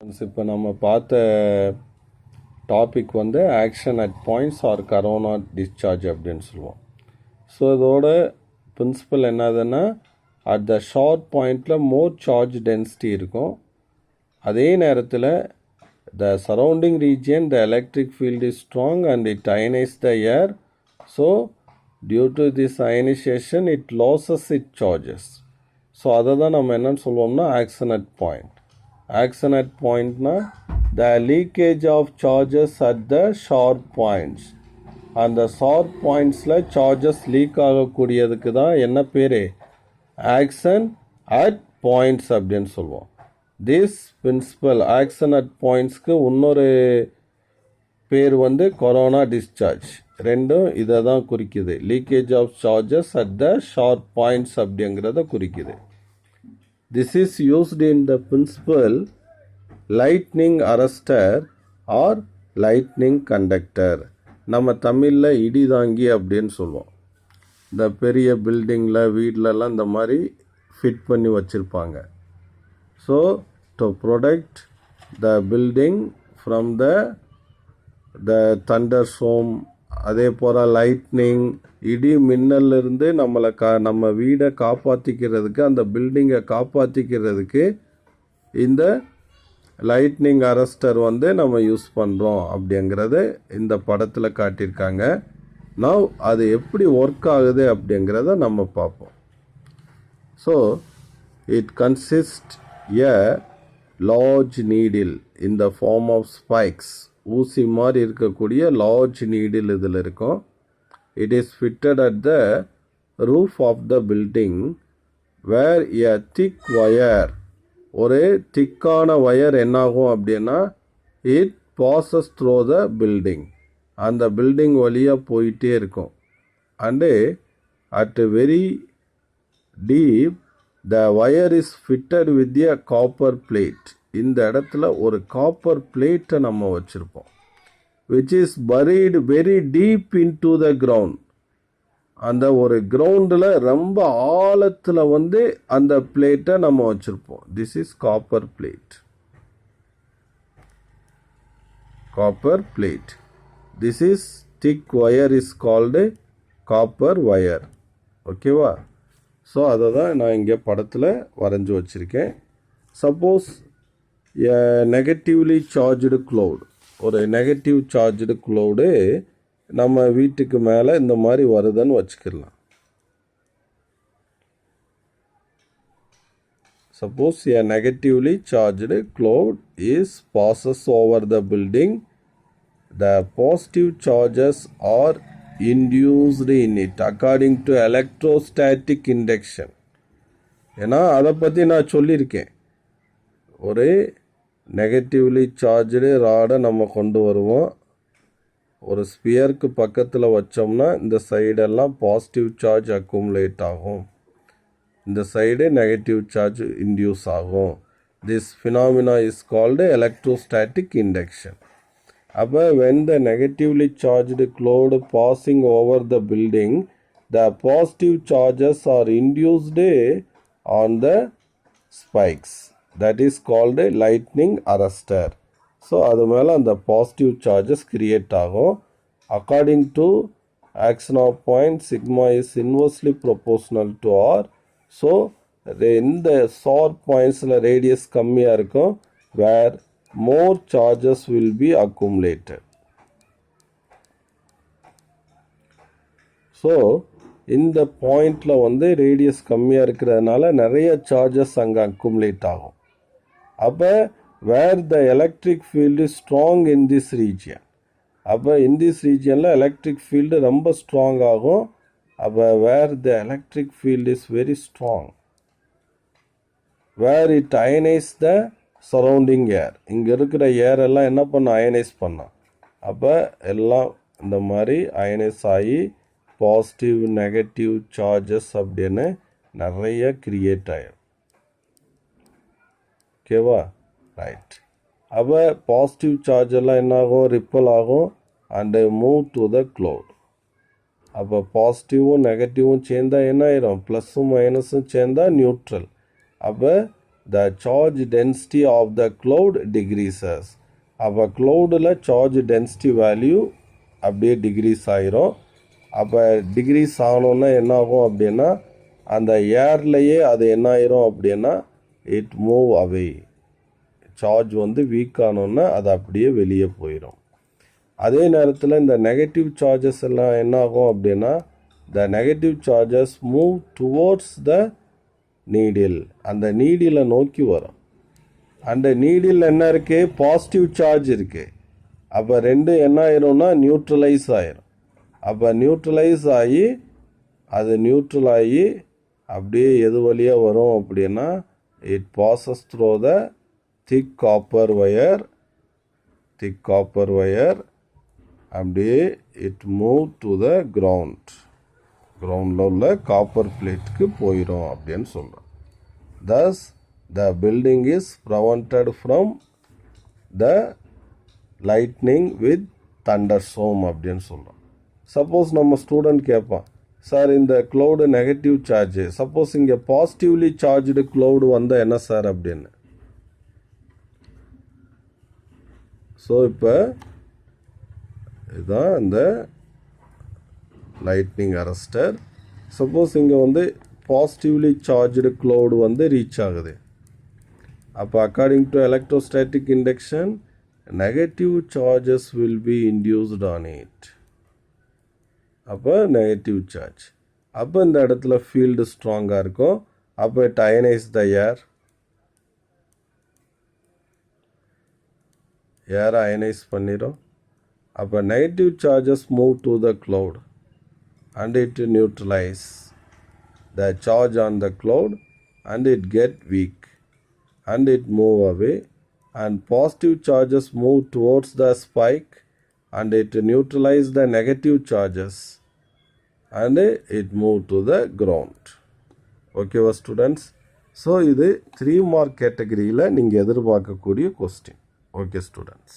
இப்போ நம்ம பார்த்த டாபிக் வந்து action at points are corona discharge அப்படின்னு சொல்லுவோம். ஸோ இதோட பிரின்சிபல் என்னதுன்னா, அட் த ஷார்ட் பாயிண்டில் மோர் சார்ஜ் டென்சிட்டி இருக்கும். அதே நேரத்தில் the surrounding region the electric field is strong and it ionise the air. So due to this ionisation it loses its charges. So அதை தான் நம்ம என்னன்னு சொல்லுவோம்னா action at point. Action at point na the leakage of charges at the sharp points. அந்த sharp பாயிண்ட்ஸில் charges leak ஆகக்கூடியதுக்கு தான் என்ன பேர், ஆக்ஷன் அட் பாயிண்ட்ஸ் அப்படின்னு சொல்லுவோம். திஸ் பிரின்சிபல் ஆக்ஷன் அட் பாயிண்ட்ஸ்க்கு இன்னொரு பேர் வந்து கொரோனா டிஸ்சார்ஜ். ரெண்டும் இதை தான் குறிக்குது. Leakage of charges at the sharp points அப்படிங்கிறத குறிக்குது. This is used in the principle lightning arrestor or lightning conductor. நம்ம தமிழில் இடிதாங்கி அப்படின்னு சொல்லுவோம். இந்த பெரிய பில்டிங்கில் வீட்டிலலாம் இந்த மாதிரி ஃபிட் பண்ணி வச்சுருப்பாங்க. So to protect the building from the thunder storm, அதே போல் லைட்னிங், இடி மின்னலிருந்து நம்ம வீடை காப்பாற்றிக்கிறதுக்கு, அந்த பில்டிங்கை காப்பாற்றிக்கிறதுக்கு இந்த லைட்னிங் அரெஸ்டர் வந்து நம்ம யூஸ் பண்ணுறோம் அப்படிங்கிறது இந்த படத்தில் காட்டியிருக்காங்க. நவ் அது எப்படி ஒர்க் ஆகுது அப்படிங்கிறத நம்ம பார்ப்போம். So it consist a large needle in the form of spikes. ஊசி மாதிரி இருக்கக்கூடிய லார்ஜ் நீடில் இதில் இருக்கும். It is fitted at the roof of the building where a thick wire, ஒரு திக்கான வயர் என்னாகும் அப்படின்னா, it passes through the building, அந்த பில்டிங் வழியாக போயிட்டே இருக்கும். And at very deep the wire is fitted with a copper plate. இந்த இடத்துல ஒரு காப்பர் பிளேட்டை நம்ம வச்சுருப்போம், which is buried very deep into the ground. அந்த ஒரு கிரவுண்டில் ரொம்ப ஆழத்தில் வந்து அந்த பிளேட்டை நம்ம வச்சுருப்போம். This is copper plate. Copper plate. This is thick wire is called copper wire. ஓகேவா? ஸோ அதை தான் நான் இங்கே படத்தில் வரைஞ்சி வச்சுருக்கேன். Suppose a negatively charged cloud, ஒரு நெகட்டிவ் சார்ஜ்டு க்ளவுடு நம்ம வீட்டுக்கு மேலே இந்த மாதிரி வருதுன்னு வச்சுக்கலாம். Suppose a negatively charged cloud is passes over the building, the positive charges are induced in it according to electrostatic induction. ஏன்னா அதை பற்றி நான் சொல்லியிருக்கேன். ஒரு நெகட்டிவ்லி சார்ஜ்டு ராடை நம்ம கொண்டு வருவோம். ஒரு ஸ்பியருக்கு பக்கத்தில் வச்சோம்னா இந்த சைடெல்லாம் பாசிட்டிவ் சார்ஜ் அக்குமுலேட் ஆகும், இந்த சைடு நெகட்டிவ் சார்ஜ் இன்டியூஸ் ஆகும். This phenomena is called electrostatic induction. அப்போ when the negatively charged cloud passing over the building, the positive charges are induced on the spikes. That is called a lightning arrestor. So அது மேலே அந்த positive charges create ஆகும். According to action of point sigma is inversely proportional to R. So இந்த sharp பாயிண்ட்ஸில் radius கம்மியாக இருக்கும், where more charges will be accumulated. So இந்த பாயிண்டில் வந்து ரேடியஸ் கம்மியாக இருக்கிறதுனால நிறைய சார்ஜஸ் அங்கே அக்குமுலேட் ஆகும். அப்போ where the electric field is strong in this region, அப்போ in this regionல electric field ரொம்ப strong ஆகும். அப்போ where the electric field is very strong, where it ionize the surrounding air, இங்கே இருக்கிற ஏர் எல்லாம் என்ன பண்ண, அயனைஸ் பண்ணோம். அப்போ எல்லாம் இந்த மாதிரி அயனைஸ் ஆகி பாசிட்டிவ் நெகட்டிவ் சார்ஜஸ் அப்படின்னு நிறைய கிரியேட் ஆகிடும். ஓகேவா? ரைட். அப்போ பாசிட்டிவ் சார்ஜ் எல்லாம் என்ன ஆகும், ரிப்பல் ஆகும் and move to the cloud. அப்போ பாசிட்டிவும் நெகட்டிவும் சேர்ந்தால் என்ன ஆயிரும், ப்ளஸ்ஸும் மைனஸும் சேர்ந்தால் நியூட்ரல். அப்போ the charge density of the cloud decreases. அப்போ க்ளவுடில் சார்ஜ் டென்சிட்டி வேல்யூ அப்படியே டிக்ரீஸ் ஆயிரும். அப்போ டிக்ரீஸ் ஆகணுன்னா என்ன ஆகும் அப்படின்னா அந்த ஏர்லேயே அது என்ன ஆயிரும் அப்படின்னா இட் மூவ் அவே. சார்ஜ் வந்து வீக் ஆனோன்னா அது அப்படியே வெளியே போயிடும். அதே நேரத்தில் இந்த நெகட்டிவ் சார்ஜஸ் எல்லாம் என்ன ஆகும் அப்படின்னா the negative charges move towards the needle. அந்த நீடிலை நோக்கி வரும். அந்த நீடில் என்ன இருக்கு? பாசிட்டிவ் சார்ஜ் இருக்கு. அப்போ ரெண்டு என்ன ஆயிரும்னா நியூட்ரலைஸ் ஆயிரும். அப்போ நியூட்ரலைஸ் ஆகி அது நியூட்ரல் ஆகி அப்படியே எது வழியாக வரும் அப்படின்னா it passes through the thick copper wire அப்படியே இட் மூவ் டு த கிரவுண்டில் உள்ள காப்பர் பிளேட்டுக்கு போயிடும் அப்படின்னு சொல்கிறோம். Thus the building is prevented from the lightning with thunderstorm அப்படின்னு சொல்கிறோம். சப்போஸ் நம்ம ஸ்டூடெண்ட் கேட்பான், சார் இந்த க்ளவுடு நெகட்டிவ் சார்ஜ், சப்போஸ் இங்கே பாசிட்டிவ்லி சார்ஜ்டு க்ளவுடு வந்தால் என்ன சார் அப்படின்னு. ஸோ இப்போ இதுதான் இந்த லைட்னிங் அரஸ்டர். சப்போஸ் இங்கே வந்து பாசிட்டிவ்லி சார்ஜ்டு க்ளவுடு வந்து ரீச் ஆகுது. அப்போ according to electrostatic induction negative charges will B induced on it. அப்போ நெகட்டிவ் சார்ஜ். அப்போ இந்த இடத்துல ஃபீல்டு ஸ்ட்ராங்காக இருக்கும். அப்போ இட் அயனைஸ் த ஏரை அயனைஸ் பண்ணிடும். அப்போ negative charges move to the cloud and it neutralize the charge on the cloud and it get weak and it move away, and positive charges move towards the spike and it neutralize the negative charges and it move to the ground. Okay students, so இது 3 mark கேட்டகரியில் நீங்கள் எதிர்பார்க்கக்கூடிய question. Okay students.